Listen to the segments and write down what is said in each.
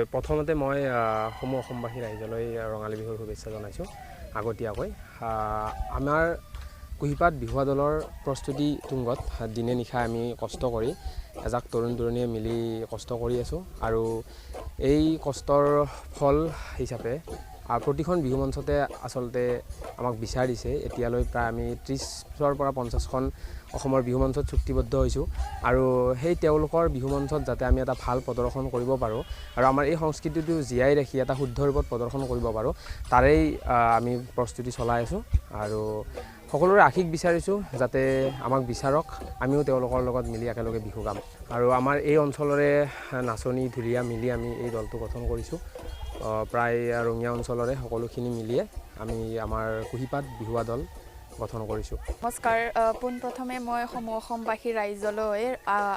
হয় প্ৰথমতে মই সমূহ অসমবাসী ৰাইজলৈ ৰঙালী বিহুৰ শুভেচ্ছা জনাইছোঁ আগতীয়াকৈ আমাৰ কুহিপাত বিহুৱা দলৰ প্ৰস্তুতি তুংগত দিনে নিশা আমি কষ্ট কৰি এজাক তৰুণ তৰুণীয়ে মিলি কষ্ট কৰি আছোঁ আৰু এই কষ্টৰ ফল হিচাপে প্ৰতিখন বিহু মঞ্চতে আচলতে আমাক বিচাৰিছে এতিয়ালৈ প্ৰায় আমি 30ৰ পৰা 50খন অসমৰ বিহু মঞ্চত চুক্তিবদ্ধ হৈছোঁ আৰু সেই তেওঁলোকৰ বিহু মঞ্চত যাতে আমি এটা ভাল প্ৰদৰ্শন কৰিব পাৰোঁ আৰু আমাৰ এই সংস্কৃতিটো জীয়াই ৰাখি এটা শুদ্ধ ৰূপত প্ৰদৰ্শন কৰিব পাৰোঁ তাৰেই আমি প্ৰস্তুতি চলাই আছোঁ আৰু সকলোৰে আশীষ বিচাৰিছোঁ যাতে আমাক বিচাৰক আমিও তেওঁলোকৰ লগত মিলি একেলগে বিহু গাম আৰু আমাৰ এই অঞ্চলৰে নাচনী ঢুলীয়া মিলি আমি এই দলটো গঠন কৰিছোঁ প্ৰায় ৰঙিয়া অঞ্চলৰে সকলোখিনি মিলিয়ে আমি আমাৰ কুহিপাত বিহুৱা দল গঠন কৰিছোঁ। নমস্কাৰ পোনপ্ৰথমে মই সমূহ অসমবাসী ৰাইজলৈ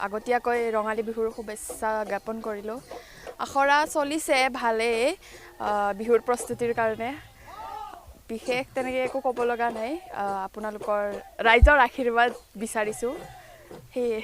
আগতীয়াকৈ ৰঙালী বিহুৰ শুভেচ্ছা জ্ঞাপন কৰিলোঁ। আখৰা চলিছে ভালেই বিহুৰ প্ৰস্তুতিৰ কাৰণে বিশেষ তেনেকৈ একো ক'ব লগা নাই আপোনালোকৰ ৰাইজৰ আশীৰ্বাদ বিচাৰিছোঁ সেয়ে